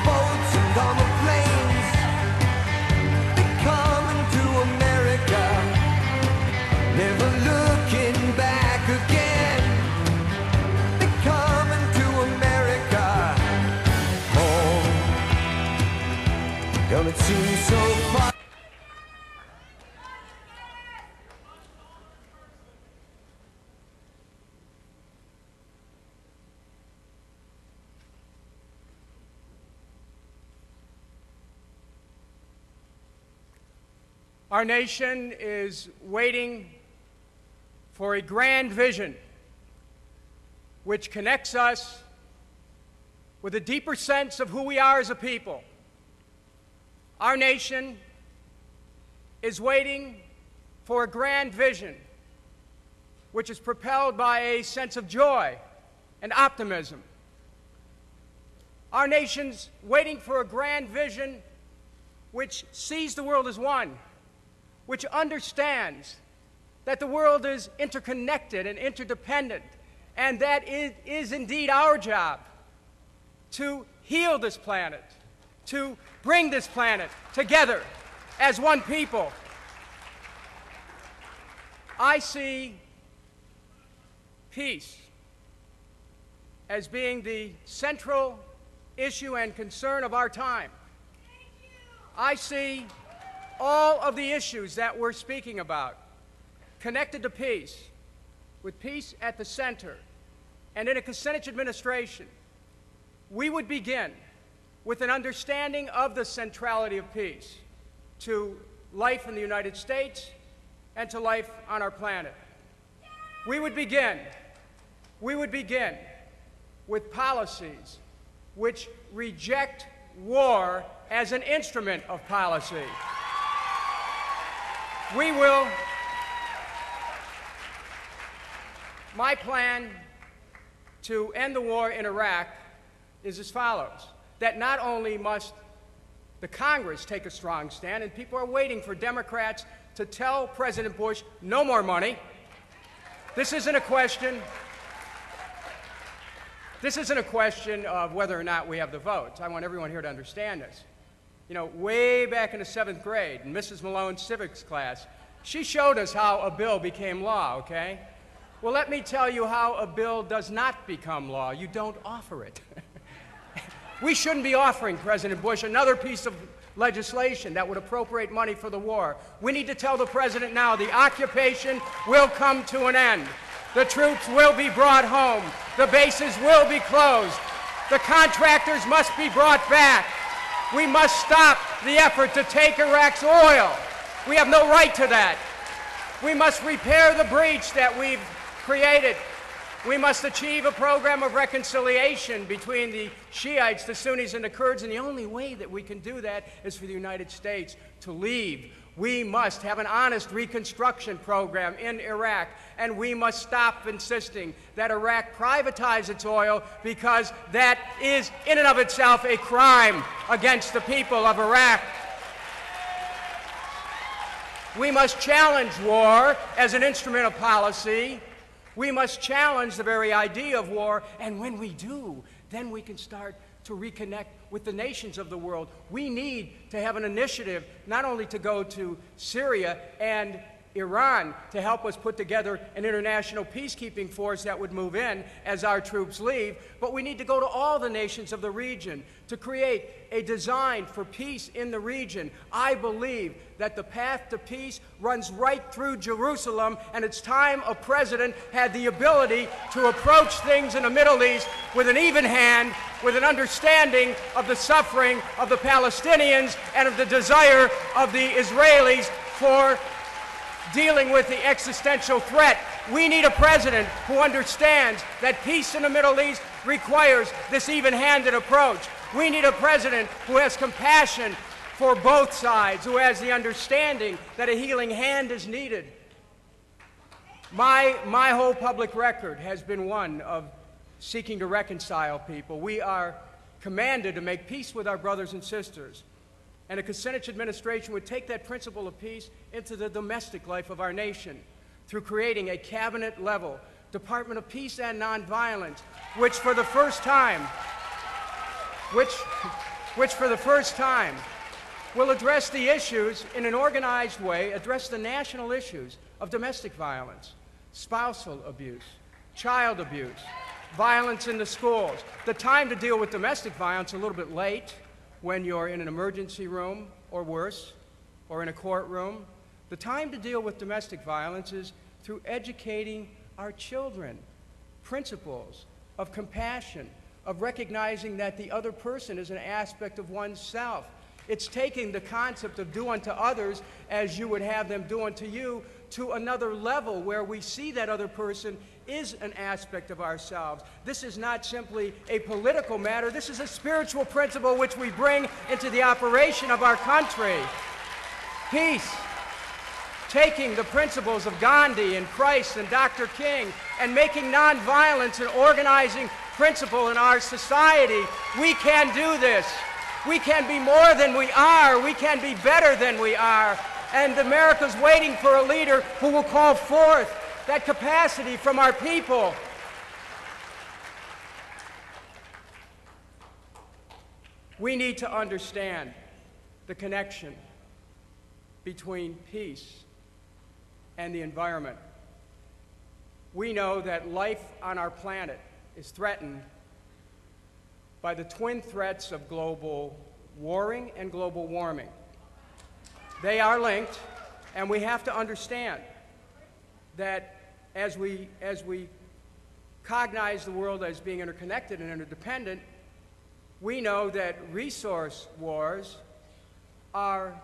boats and on the planes. They're coming to America, never looking back again. They're coming to America. Home, don't it seem so far? Our nation is waiting for a grand vision which connects us with a deeper sense of who we are as a people. Our nation is waiting for a grand vision which is propelled by a sense of joy and optimism. Our nation's waiting for a grand vision which sees the world as one, which understands that the world is interconnected and interdependent, and that it is indeed our job to heal this planet, to bring this planet together as one people. I see peace as being the central issue and concern of our time. I see all of the issues that we're speaking about connected to peace, with peace at the center. And in a Kucinich administration, we would begin with an understanding of the centrality of peace to life in the United States and to life on our planet. We would begin with policies which reject war as an instrument of policy. My plan to end the war in Iraq is as follows: that not only must the Congress take a strong stand, and people are waiting for Democrats to tell President Bush no more money. This isn't a question of whether or not we have the votes. I want everyone here to understand this. You know, way back in the 7th grade, in Mrs. Malone's civics class, she showed us how a bill became law, okay? Well, let me tell you how a bill does not become law. You don't offer it. We shouldn't be offering President Bush another piece of legislation that would appropriate money for the war. We need to tell the president now the occupation will come to an end. The troops will be brought home. The bases will be closed. The contractors must be brought back. We must stop the effort to take Iraq's oil. We have no right to that. We must repair the breach that we've created. We must achieve a program of reconciliation between the Shiites, the Sunnis, and the Kurds, and the only way that we can do that is for the United States to leave. We must have an honest reconstruction program in Iraq, and we must stop insisting that Iraq privatize its oil, because that is in and of itself a crime against the people of Iraq. We must challenge war as an instrument of policy. We must challenge the very idea of war, and when we do, then we can start to reconnect with the nations of the world. We need to have an initiative not only to go to Syria and Iran to help us put together an international peacekeeping force that would move in as our troops leave, but we need to go to all the nations of the region to create a design for peace in the region. I believe that the path to peace runs right through Jerusalem, and it's time a president had the ability to approach things in the Middle East with an even hand, with an understanding of the suffering of the Palestinians and of the desire of the Israelis for dealing with the existential threat. We need a president who understands that peace in the Middle East requires this even-handed approach. We need a president who has compassion for both sides, who has the understanding that a healing hand is needed. My whole public record has been one of seeking to reconcile people. We are commanded to make peace with our brothers and sisters. And a Kucinich administration would take that principle of peace into the domestic life of our nation through creating a cabinet-level Department of Peace and Nonviolence, which for the first time, which for the first time will address the issues in an organized way, address the national issues of domestic violence, spousal abuse, child abuse, violence in the schools. The time to deal with domestic violence a little bit late when you're in an emergency room or worse, or in a courtroom. The time to deal with domestic violence is through educating our children principles of compassion, of recognizing that the other person is an aspect of oneself. It's taking the concept of do unto others as you would have them do unto you to another level where we see that other person is an aspect of ourselves. This is not simply a political matter. This is a spiritual principle which we bring into the operation of our country. Peace. Taking the principles of Gandhi and Christ and Dr. King and making nonviolence an organizing principle in our society. We can do this. We can be more than we are. We can be better than we are. And America's waiting for a leader who will call forth that capacity from our people. We need to understand the connection between peace and the environment. We know that life on our planet is threatened by the twin threats of global warring and global warming. They are linked, and we have to understand that as we cognize the world as being interconnected and interdependent, we know that resource wars are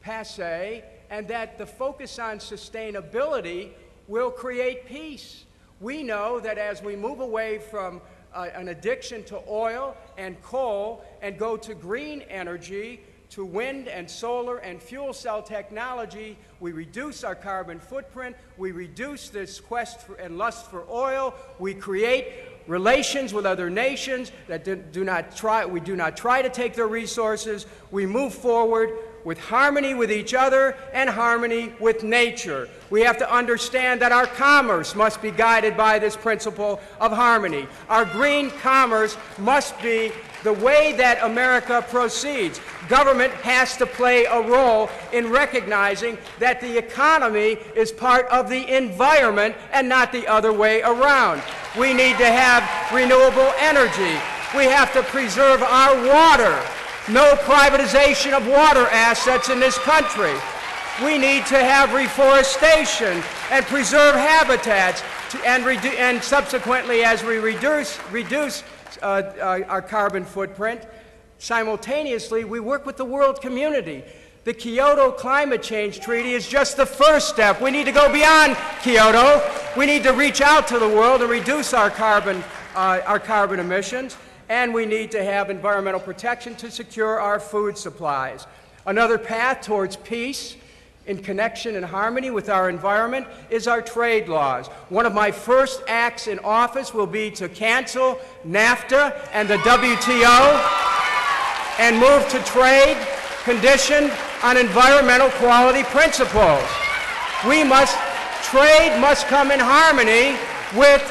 passé, and that the focus on sustainability will create peace. We know that as we move away from an addiction to oil and coal and go to green energy, to wind and solar and fuel cell technology, we reduce our carbon footprint, we reduce this quest for, and lust for oil, we create relations with other nations that we do not try to take their resources, we move forward with harmony with each other and harmony with nature. We have to understand that our commerce must be guided by this principle of harmony. Our green commerce must be the way that America proceeds. Government has to play a role in recognizing that the economy is part of the environment and not the other way around. We need to have renewable energy. We have to preserve our water. No privatization of water assets in this country. We need to have reforestation and preserve habitats and subsequently, as we reduce our carbon footprint, simultaneously we work with the world community. The Kyoto Climate Change Treaty is just the first step. We need to go beyond Kyoto. We need to reach out to the world and reduce our carbon emissions. And we need to have environmental protection to secure our food supplies. Another path towards peace in connection and harmony with our environment is our trade laws. One of my first acts in office will be to cancel NAFTA and the WTO and move to trade conditioned on environmental quality principles. Trade must come in harmony with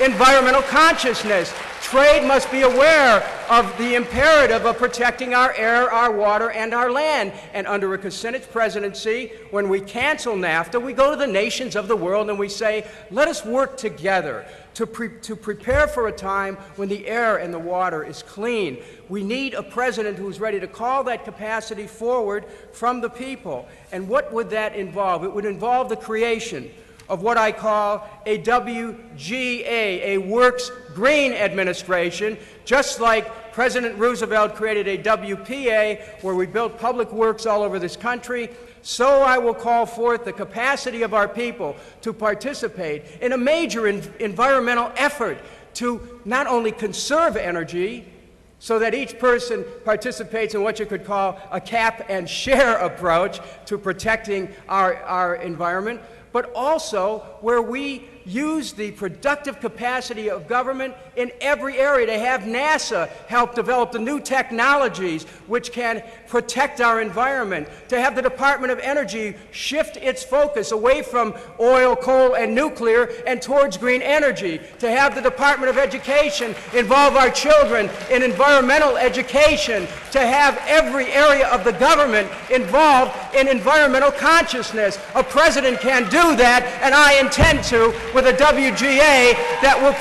environmental consciousness. Trade must be aware of the imperative of protecting our air, our water, and our land. And under a Kucinich presidency, when we cancel NAFTA, we go to the nations of the world and we say, let us work together to prepare for a time when the air and the water is clean. We need a president who's ready to call that capacity forward from the people. And what would that involve? It would involve the creation of what I call a WGA, a Works Green Administration, just like President Roosevelt created a WPA, where we built public works all over this country. So I will call forth the capacity of our people to participate in a major environmental effort to not only conserve energy, so that each person participates in what you could call a cap and share approach to protecting our environment, but also where we use the productive capacity of government in every area, to have NASA help develop the new technologies which can protect our environment, to have the Department of Energy shift its focus away from oil, coal, and nuclear and towards green energy, to have the Department of Education involve our children in environmental education, to have every area of the government involved in environmental consciousness. A president can do that, and I intend to, with a WGA that will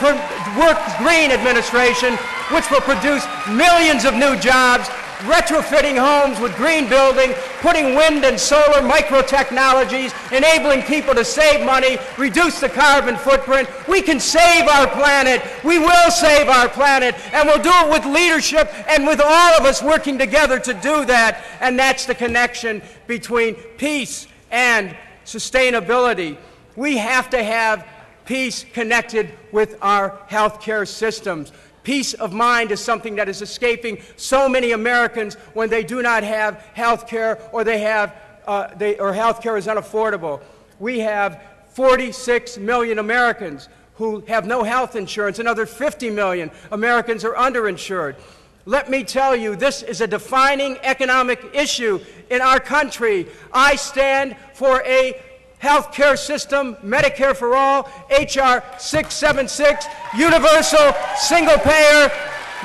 work green administration, which will produce millions of new jobs, retrofitting homes with green building, putting wind and solar micro-technologies, enabling people to save money, reduce the carbon footprint. We can save our planet. We will save our planet, and we'll do it with leadership and with all of us working together to do that. And that's the connection between peace and sustainability. We have to have peace connected with our healthcare systems. Peace of mind is something that is escaping so many Americans when they do not have health care, or health care is unaffordable. We have 46 million Americans who have no health insurance. Another 50 million Americans are underinsured. Let me tell you, this is a defining economic issue in our country. I stand for a health care system, Medicare for all, H.R. 676, universal, single-payer,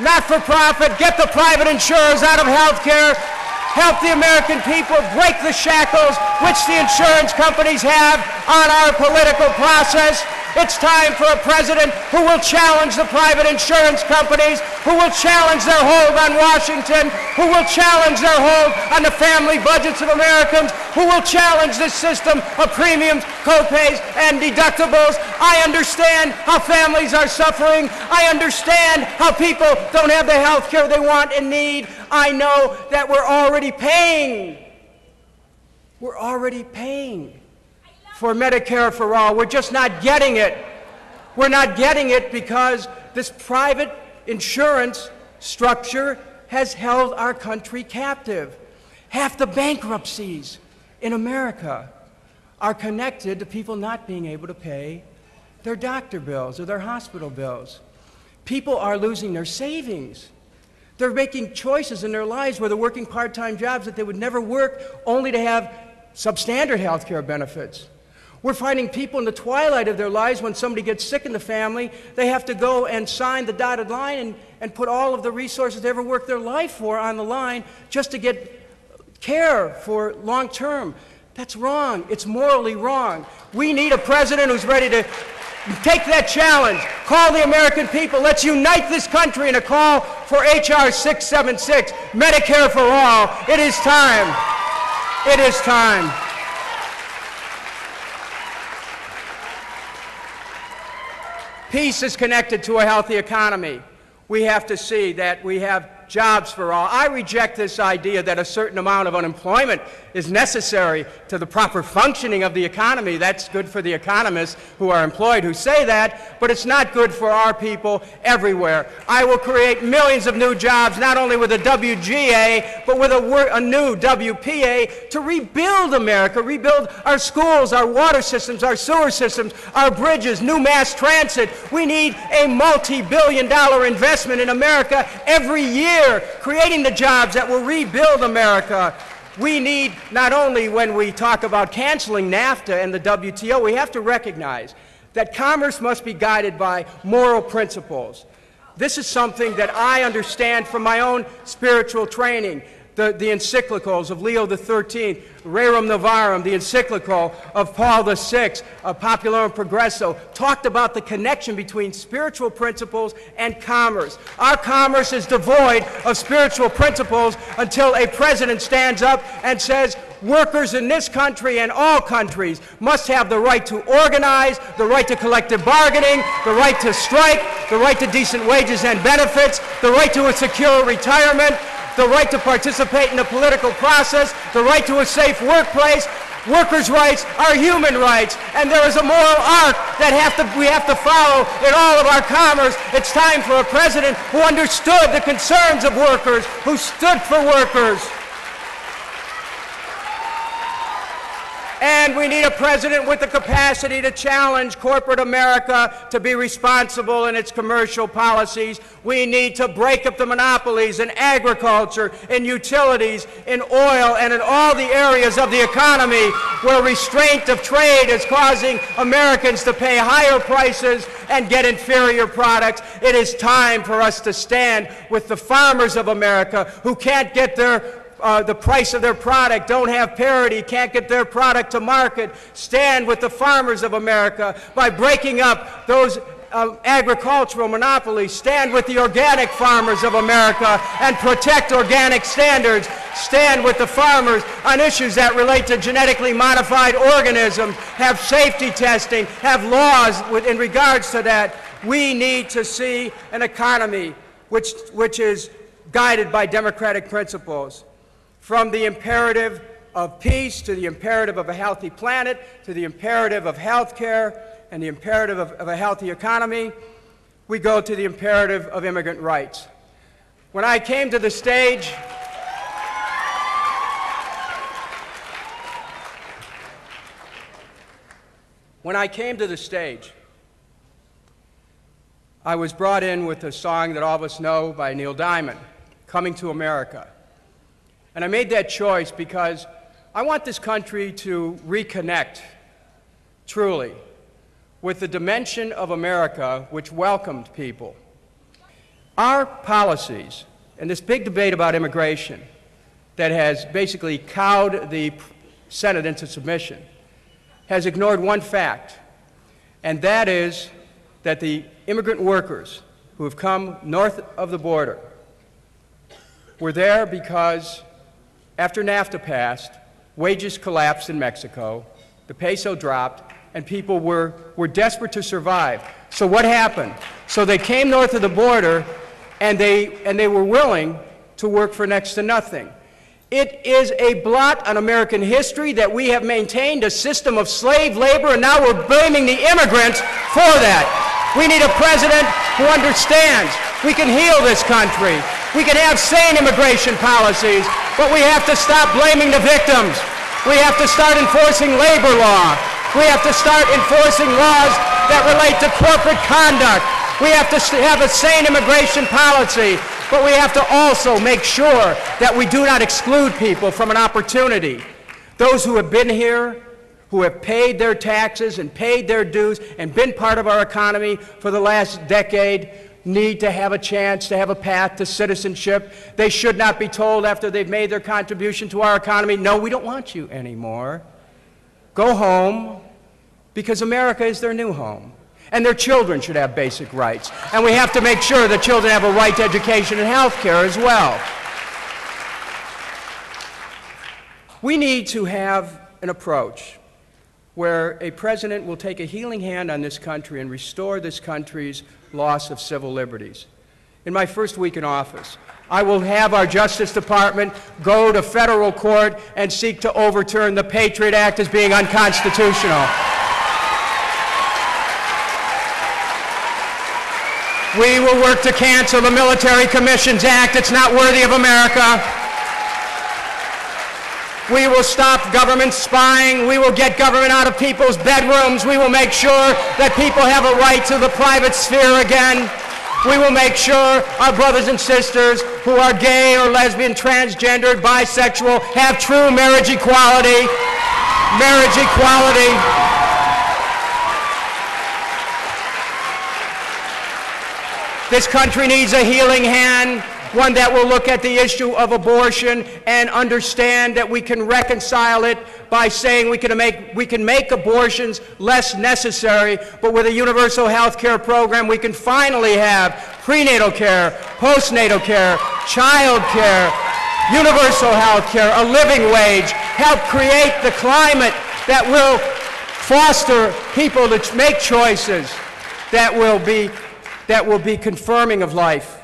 not-for-profit, get the private insurers out of health care, help the American people break the shackles which the insurance companies have on our political process. It's time for a president who will challenge the private insurance companies, who will challenge their hold on Washington, who will challenge their hold on the family budgets of Americans, who will challenge this system of premiums, copays, and deductibles. I understand how families are suffering. I understand how people don't have the health care they want and need. I know that we're already paying. We're already paying for Medicare for all. We're just not getting it. We're not getting it because this private insurance structure has held our country captive. Half the bankruptcies in America are connected to people not being able to pay their doctor bills or their hospital bills. People are losing their savings. They're making choices in their lives where they're working part-time jobs that they would never work, only to have substandard health care benefits. We're finding people in the twilight of their lives, when somebody gets sick in the family, they have to go and sign the dotted line and put all of the resources they ever worked their life for on the line just to get care for long term. That's wrong. It's morally wrong. We need a president who's ready to take that challenge. Call the American people. Let's unite this country in a call for H.R. 676, Medicare for all. It is time. It is time. Peace is connected to a healthy economy. We have to see that we have jobs for all. I reject this idea that a certain amount of unemployment is necessary to the proper functioning of the economy. That's good for the economists who are employed who say that, but it's not good for our people everywhere. I will create millions of new jobs, not only with a WGA, but with a new WPA to rebuild America, rebuild our schools, our water systems, our sewer systems, our bridges, new mass transit. We need a multi-billion-dollar investment in America every year, creating the jobs that will rebuild America. We need, not only when we talk about canceling NAFTA and the WTO, we have to recognize that commerce must be guided by moral principles. This is something that I understand from my own spiritual training. The encyclicals of Leo XIII, Rerum Novarum, the encyclical of Paul VI, Popularum Progresso, talked about the connection between spiritual principles and commerce. Our commerce is devoid of spiritual principles until a president stands up and says, workers in this country and all countries must have the right to organize, the right to collective bargaining, the right to strike, the right to decent wages and benefits, the right to a secure retirement, the right to participate in the political process, the right to a safe workplace. Workers' rights are human rights, and there is a moral arc that we have to follow in all of our commerce. It's time for a president who understood the concerns of workers, who stood for workers. And we need a president with the capacity to challenge corporate America to be responsible in its commercial policies. We need to break up the monopolies in agriculture, in utilities, in oil, and in all the areas of the economy where restraint of trade is causing Americans to pay higher prices and get inferior products. It is time for us to stand with the farmers of America who can't get the price of their product, don't have parity, can't get their product to market. Stand with the farmers of America by breaking up those agricultural monopolies. Stand with the organic farmers of America and protect organic standards. Stand with the farmers on issues that relate to genetically modified organisms, have safety testing, have laws in regards to that. We need to see an economy which is guided by democratic principles. From the imperative of peace to the imperative of a healthy planet to the imperative of health care and the imperative of a healthy economy, we go to the imperative of immigrant rights. When I came to the stage, I was brought in with a song that all of us know by Neil Diamond, Coming to America. And I made that choice because I want this country to reconnect, truly, with the dimension of America which welcomed people. Our policies, and this big debate about immigration that has basically cowed the Senate into submission, has ignored one fact, and that is that the immigrant workers who have come north of the border were there because after NAFTA passed, wages collapsed in Mexico, the peso dropped, and people were desperate to survive. So what happened? So they came north of the border, and they were willing to work for next to nothing. It is a blot on American history that we have maintained a system of slave labor, and now we're blaming the immigrants for that. We need a president who understands we can heal this country. We can have sane immigration policies, but we have to stop blaming the victims. We have to start enforcing labor law. We have to start enforcing laws that relate to corporate conduct. We have to have a sane immigration policy, but we have to also make sure that we do not exclude people from an opportunity. Those who have been here, who have paid their taxes and paid their dues and been part of our economy for the last decade need to have a chance to have a path to citizenship. They should not be told after they've made their contribution to our economy, no, we don't want you anymore. Go home, because America is their new home. And their children should have basic rights. And we have to make sure that children have a right to education and health care as well. We need to have an approach where a president will take a healing hand on this country and restore this country's loss of civil liberties. In my first week in office, I will have our Justice Department go to federal court and seek to overturn the Patriot Act as being unconstitutional. We will work to cancel the Military Commissions Act. It's not worthy of America. We will stop government spying. We will get government out of people's bedrooms. We will make sure that people have a right to the private sphere again. We will make sure our brothers and sisters who are gay or lesbian, transgendered, bisexual, have true marriage equality. Marriage equality. This country needs a healing hand, one that will look at the issue of abortion and understand that we can reconcile it by saying we can make abortions less necessary, but with a universal health care program we can finally have prenatal care, postnatal care, child care, universal health care, a living wage, help create the climate that will foster people to make choices that will be confirming of life.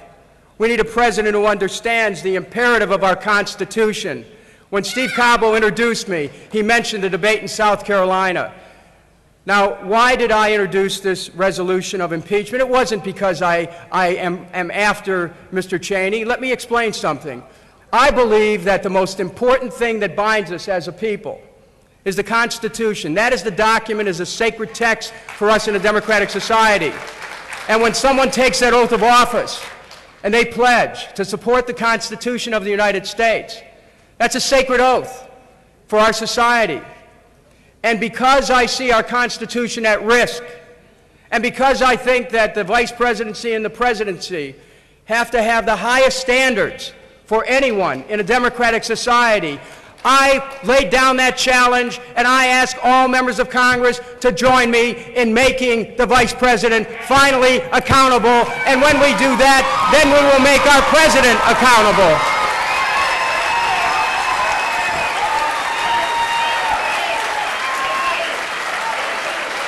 We need a president who understands the imperative of our Constitution. When Steve Cabo introduced me, he mentioned the debate in South Carolina. Now, why did I introduce this resolution of impeachment? It wasn't because I am after Mr. Cheney. Let me explain something. I believe that the most important thing that binds us as a people is the Constitution. That is the document, is a sacred text for us in a democratic society. And when someone takes that oath of office and they pledge to support the Constitution of the United States, that's a sacred oath for our society. And because I see our Constitution at risk, and because I think that the Vice Presidency and the Presidency have to have the highest standards for anyone in a democratic society, I laid down that challenge, and I ask all members of Congress to join me in making the Vice President finally accountable. And when we do that, then we will make our President accountable.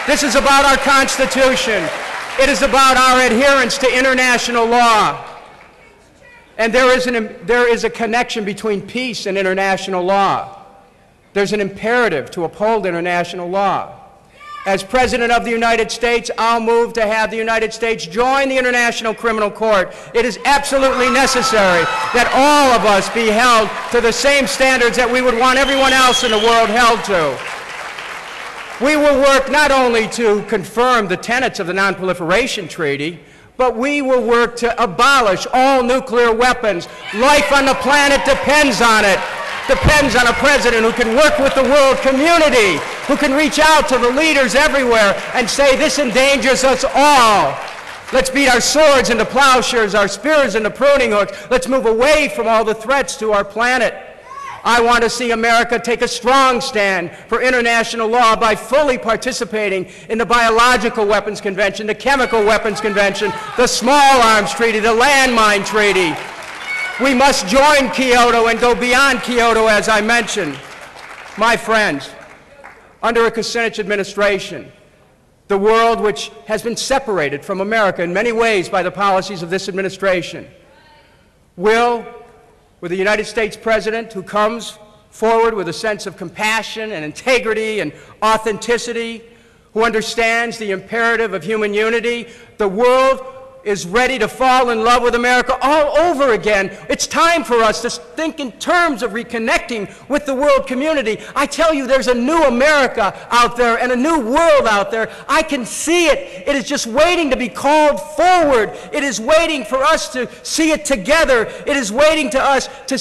This is about our Constitution. It is about our adherence to international law. And there is a connection between peace and international law. There's an imperative to uphold international law. As President of the United States, I'll move to have the United States join the International Criminal Court. It is absolutely necessary that all of us be held to the same standards that we would want everyone else in the world held to. We will work not only to confirm the tenets of the Non-Proliferation Treaty, but we will work to abolish all nuclear weapons. Life on the planet depends on it. Depends on a president who can work with the world community, who can reach out to the leaders everywhere and say, this endangers us all. Let's beat our swords into plowshares, our spears into pruning hooks. Let's move away from all the threats to our planet. I want to see America take a strong stand for international law by fully participating in the Biological Weapons Convention, the Chemical Weapons Convention, the Small Arms Treaty, the Landmine Treaty. We must join Kyoto and go beyond Kyoto, as I mentioned. My friends, under a Kucinich administration, the world, which has been separated from America in many ways by the policies of this administration, will, with a United States President who comes forward with a sense of compassion and integrity and authenticity, who understands the imperative of human unity, the world is ready to fall in love with America all over again. It's time for us to think in terms of reconnecting with the world community. I tell you, there's a new America out there and a new world out there. I can see it. It is just waiting to be called forward. It is waiting for us to see it together. It is waiting for us to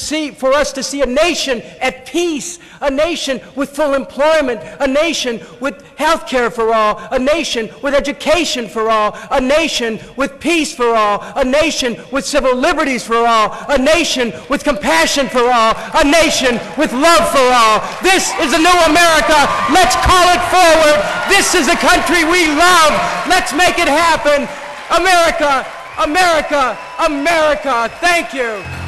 see a nation at peace, a nation with full employment, a nation with health care for all, a nation with education for all, a nation with peace for all, a nation with civil liberties for all, a nation with compassion for all, a nation with love for all. This is a new America. Let's call it forward. This is the country we love. Let's make it happen. America, America, America. Thank you.